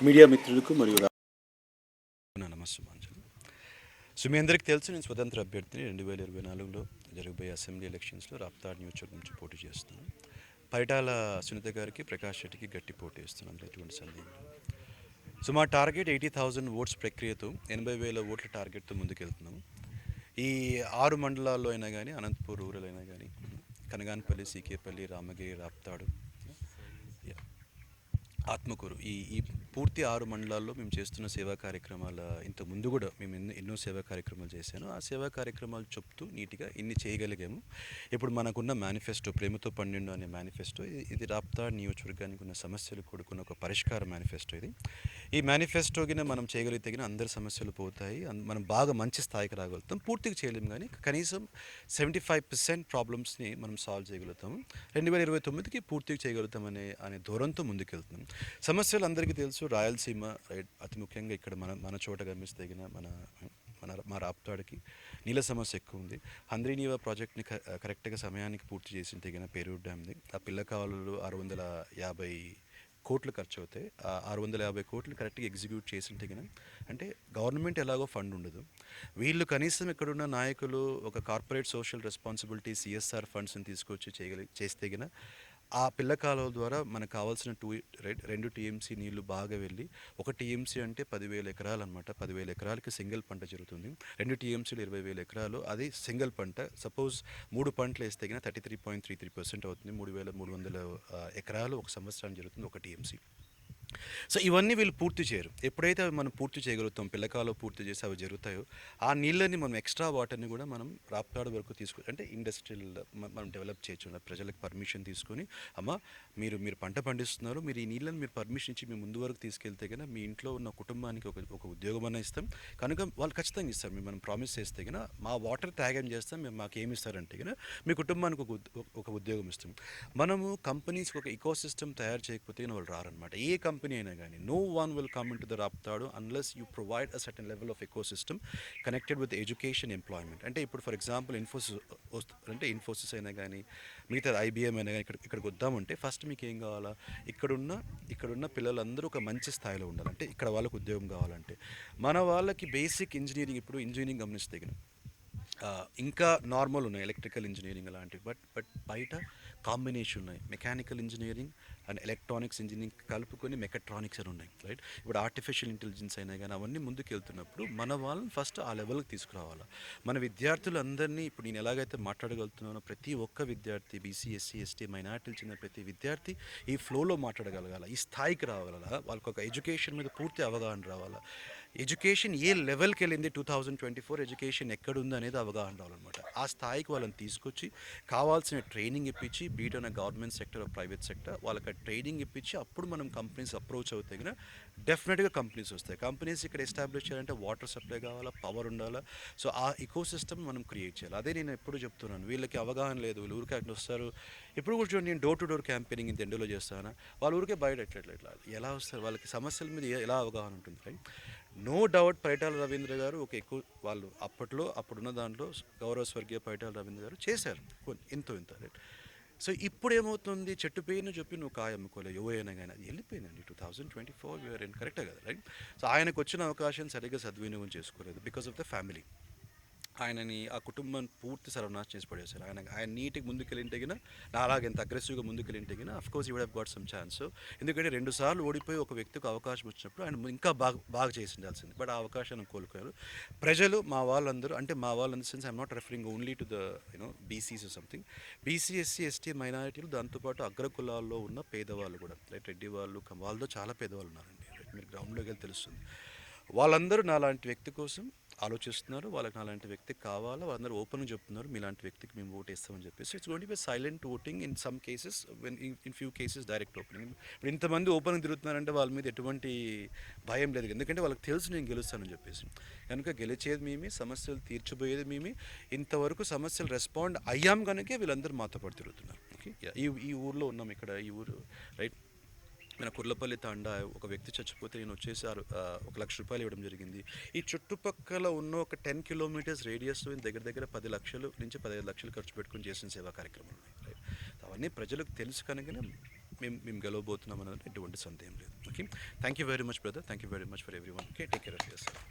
Media మిత్రులకు మరియు నమస్తే మాంజలి. సో మీ అందరికీ తెలుసు, నేను స్వతంత్ర అభ్యర్థిని 2024లో జరగబోయే అసెంబ్లీ ఎలక్షన్స్లో రాప్తాడ్ నియోజకవర్గం నుంచి పోటీ చేస్తున్నాను. పరిటాల సునీత గారికి, ప్రకాష్ రెడ్డికి గట్టి పోటీ ఇస్తున్నాను, ఎటువంటి సందేహం లేదు. సో మా టార్గెట్ 80,000 ఓట్స్ ప్రక్రియతో 80,000 ఓట్ల టార్గెట్తో ముందుకెళ్తున్నాము. ఈ 6 మండలాల్లో అయినా కానీ, అనంతపూర్ రూరల్ అయినా కానీ, కనగానపల్లి, సీకేపల్లి, రామగిరి, రాప్తాడు, ఆత్మకూరు, ఈ ఈ పూర్తి 6 మండలాల్లో మేము చేస్తున్న సేవా కార్యక్రమాల ఇంత ముందు కూడా మేము ఎన్నో సేవా కార్యక్రమాలు చేశాను. ఆ సేవా కార్యక్రమాలు చెప్తూ నీట్గా ఇన్ని చేయగలిగాము. ఇప్పుడు మనకున్న మేనిఫెస్టో, ప్రేమతో పన్నెండు అనే మేనిఫెస్టో, ఇది రాప్తాడ్ నియోజకవర్గానికి ఉన్న సమస్యలు కూడుకున్న ఒక పరిష్కార మేనిఫెస్టో. ఇది ఈ మేనిఫెస్టోగిన మనం చేయగలిగితే అందరి సమస్యలు పోతాయి, మనం బాగా మంచి స్థాయికి రాగలుగుతాం. పూర్తిగా చేయలేము కానీ కనీసం 75% ప్రాబ్లమ్స్ని మనం సాల్వ్ చేయగలుగుతాము. 2029కి పూర్తిగా చేయగలుగుతాం అనే ధోరణితో ముందుకెళ్తున్నాం. సమస్యలు అందరికీ తెలుసు, రాయలసీమ రైట్, అతి ముఖ్యంగా ఇక్కడ మన చోట గమనిస్తే మా రాప్తాడుకి నీళ్ళ సమస్య ఎక్కువ ఉంది. హంద్రీనీవా ప్రాజెక్ట్ని కరెక్ట్గా సమయానికి పూర్తి చేసిన తెగిన పేరూరు డ్యామ్ది ఆ పిల్ల కాలువలు 650 కోట్లు ఖర్చు అవుతాయి. ఆ 650 కోట్లు కరెక్ట్గా ఎగ్జిక్యూట్ చేసిన తెగిన అంటే గవర్నమెంట్ ఎలాగో ఫండ్ ఉండదు. వీళ్ళు కనీసం ఇక్కడున్న నాయకులు ఒక కార్పొరేట్ సోషల్ రెస్పాన్సిబిలిటీ సిఎస్ఆర్ ఫండ్స్ని తీసుకొచ్చి చేస్తే ఆ పిల్ల కాలువల ద్వారా మనకు కావాల్సిన 2 టీఎంసీ నీళ్లు బాగా వెళ్ళి, ఒక టీఎంసీ అంటే 10,000 ఎకరాలు అనమాట. 10,000 ఎకరాలకి సింగిల్ పంట జరుగుతుంది. 2 టీఎంసీలు 20,000 ఎకరాలు, అది సింగిల్ పంట. సపోజ్ 3 పంటలు వేస్తే 33.33% అవుతుంది. 3,300 ఎకరాలు ఒక సంవత్సరానికి జరుగుతుంది ఒక టీఎంసీ. సో ఇవన్నీ వీళ్ళు పూర్తి చేయరు. ఎప్పుడైతే అవి మనం పూర్తి చేయగలుగుతాం, పిల్లకాలో పూర్తి చేసి అవి జరుగుతాయో, ఆ నీళ్ళని మనం ఎక్స్ట్రా వాటర్ని కూడా మనం రాప్తాడు వరకు తీసుకొని, అంటే ఇండస్ట్రియల్ మనం డెవలప్ చేయొచ్చు. ప్రజలకు పర్మిషన్ తీసుకొని, అమ్మ మీరు పంట పండిస్తున్నారు, మీరు ఈ నీళ్ళని మీరు పర్మిషన్ ఇచ్చి మీ ముందు వరకు తీసుకెళ్తే కనుక మీ ఇంట్లో ఉన్న కుటుంబానికి ఒక ఉద్యోగం అన్న ఇస్తాం. కనుక వాళ్ళు ఖచ్చితంగా ఇస్తారు. మేము మనం ప్రామిస్ చేస్తే కనుక మా వాటర్ త్యాగం చేస్తాం, మేము మాకు ఏమి ఇస్తారంటే కనుక మీ కుటుంబానికి ఒక ఉద్యోగం ఇస్తాం. మనము కంపెనీస్కి ఒక ఇకో సిస్టమ్ తయారు చేయకపోతే వాళ్ళు రారనమాట. ఏ కంపెనీ అయినా కానీ, no one will come into the Raptadu unless you provide a certain level of ecosystem connected with education, employment. అంటే ఇప్పుడు ఫర్ ఎగ్జాంపుల్ ఇన్ఫోసిస్ అయినా కానీ, మిగతా ఐబిఎం అయినా కానీ ఇక్కడికి వద్దామంటే ఫస్ట్ మీకు ఏం కావాలా, ఇక్కడున్న పిల్లలందరూ ఒక మంచి స్థాయిలో ఉండాలి. అంటే ఇక్కడ వాళ్ళకు ఉద్యోగం కావాలంటే మన వాళ్ళకి బేసిక్ ఇంజనీరింగ్, ఇప్పుడు ఇంజనీరింగ్ గమనిస్తే ఇంకా నార్మల్ ఉన్నాయి, ఎలక్ట్రికల్ ఇంజనీరింగ్ అలాంటివి. బట్ బయట కాంబినేషన్ ఉన్నాయి. Mechanical engineering and electronics engineering కలుపుకొని మెకట్రానిక్స్ అని ఉన్నాయి, రైట్. ఇప్పుడు ఆర్టిఫిషియల్ ఇంటెలిజెన్స్ అయినా కానీ అవన్నీ ముందుకు వెళ్తున్నప్పుడు మన వాళ్ళని ఫస్ట్ ఆ లెవెల్కి తీసుకురావాలి. మన విద్యార్థులందరినీ ఇప్పుడు నేను ఎలాగైతే మాట్లాడగలుగుతున్నానో, ప్రతి ఒక్క విద్యార్థి, బీసీ, ఎస్సీ, ఎస్టీ, మైనార్టీలు చెందిన ప్రతి విద్యార్థి ఈ ఫ్లోలో మాట్లాడగలగాల, ఈ స్థాయికి రావాలా, వాళ్ళకి ఒక ఎడ్యుకేషన్ మీద పూర్తి అవగాహన రావాలా. ఎడ్యుకేషన్ ఏ లెవెల్కి వెళ్ళింది, 2024 ఎడ్యుకేషన్ ఎక్కడుంది అనేది అవగాహన రావాలన్నమాట. ఆ స్థాయికి వాళ్ళని తీసుకొచ్చి కావాల్సిన ట్రైనింగ్ ఇప్పించి, బీట్ అన్న గవర్నమెంట్ సెక్టర్, ప్రైవేట్ సెక్టర్, వాళ్ళకి ట్రైనింగ్ ఇప్పించి అప్పుడు మనం కంపెనీస్ అప్రోచ్ అవుతే కనుక డెఫినెట్గా కంపెనీస్ వస్తాయి. కంపెనీస్ ఇక్కడ ఎస్టాబ్లిష్ చేయాలంటే వాటర్ సప్లై కావాలా, పవర్ ఉండాలా. సో ఆ ఇకో సిస్టమ్ మనం క్రియేట్ చేయాలి. అదే నేను ఎప్పుడు చెప్తున్నాను, వీళ్ళకి అవగాహన లేదు, వీళ్ళు ఊరికే అక్కడ వస్తారు. ఇప్పుడు కూడా చూడండి, నేను డోర్ టు డోర్ క్యాంపెయినింగ్ ఇంత ఎండలో చేస్తాను, వాళ్ళ ఊరికే బయట ఎట్లా ఎలా వస్తారు, వాళ్ళకి సమస్యల మీద ఎలా అవగాహన ఉంటుంది, right. No doubt Paritala Ravindra గారు ఒక ఎక్కువ వాళ్ళు అప్పుడున్న దాంట్లో గౌరవ స్వర్గీయ పరిటాల రవీంద్ర గారు చేశారు ఎంతో రైట్. సో ఇప్పుడు ఏమవుతుంది, చెట్టు పేరును చెప్పి నువ్వు కాయ అమ్ముకోలే, ఎవరైనా కానీ అది వెళ్ళిపోయిందండి. 2024 వీఆర్ ఇన్, కరెక్టే కదా, రైట్. సో ఆయనకు వచ్చిన అవకాశం సరిగ్గా సద్వినియోగం చేసుకోలేదు బికాస్ ఆఫ్ ద ఫ్యామిలీ. ఆయనని ఆ కుటుంబాన్ని పూర్తి సర్వనాశనం చేసి పడేశారు. ఆయన నీటికి ముందుకెళ్ళింటగిన, నా అలాగే ఎంత అగ్రెసివ్గా ముందుకెళ్ళింటగిన of course you would have got some chance. ఎందుకంటే 2 సార్లు ఓడిపోయి ఒక వ్యక్తికి అవకాశం వచ్చినప్పుడు ఆయన ఇంకా బాగా చేసి ఉండాల్సింది. బట్ ఆ అవకాశాన్ని కోల్పోయారు ప్రజలు. మా వాళ్ళందరూ, అంటే మా వాళ్ళందరూ, since I'm not referring only to the BCs something, BC, SC, ST, మైనారిటీలు, దాంతోపాటు అగ్రకులాల్లో ఉన్న పేదవాళ్ళు కూడా, రైట్. రెడ్డి వాళ్ళు, వాళ్ళతో చాలా పేదవాళ్ళు ఉన్నారండి, రైట్. మీరు గ్రౌండ్లోకి వెళ్ళి తెలుస్తుంది. వాళ్ళందరూ నాలాంటి వ్యక్తి కోసం ఆలోచిస్తున్నారు, వాళ్ళకి నాలాంటి వ్యక్తి కావాలా, వాళ్ళందరూ ఓపెన్గా చెప్తున్నారు మీలాంటి వ్యక్తికి మేము ఓట్ వేస్తామని చెప్పేసి. It's going to be silent voting in some cases, in few cases direct opening. ఇప్పుడు ఇంతమంది ఓపెన్గా తిరుగుతున్నారంటే వాళ్ళ మీద ఎటువంటి భయం లేదు, ఎందుకంటే వాళ్ళకి తెలుసు నేను గెలుస్తానని చెప్పేసి. కనుక గెలిచేది మేమే, సమస్యలు తీర్చిపోయేది మేమే. ఇంతవరకు సమస్యలు రెస్పాండ్ అయ్యాం కనుకే వీళ్ళందరూ మాతో పాటు తిరుగుతున్నారు. ఓకే, ఈ ఊర్లో ఉన్నాం, ఇక్కడ ఈ ఊరు, రైట్. మన కుర్లపల్లి తాండా ఒక వ్యక్తి చచ్చిపోతే నేను వచ్చేసి 1,00,000 రూపాయలు ఇవ్వడం జరిగింది. ఈ చుట్టుపక్కల ఉన్న ఒక 10 కిలోమీటర్స్ రేడియస్లో దగ్గర 10 లక్షలు నుంచి 15 లక్షలు ఖర్చు పెట్టుకుని చేసిన సేవా కార్యక్రమాలు ఉన్నాయి, రైట్. అవన్నీ ప్రజలకు తెలుసు కనుకనే మేము గెలవబోతున్నాం అన్నది ఎటువంటి సందేహం లేదు. Okay, thank you very much brother, thank you very much for every one. Okay, take care of your self.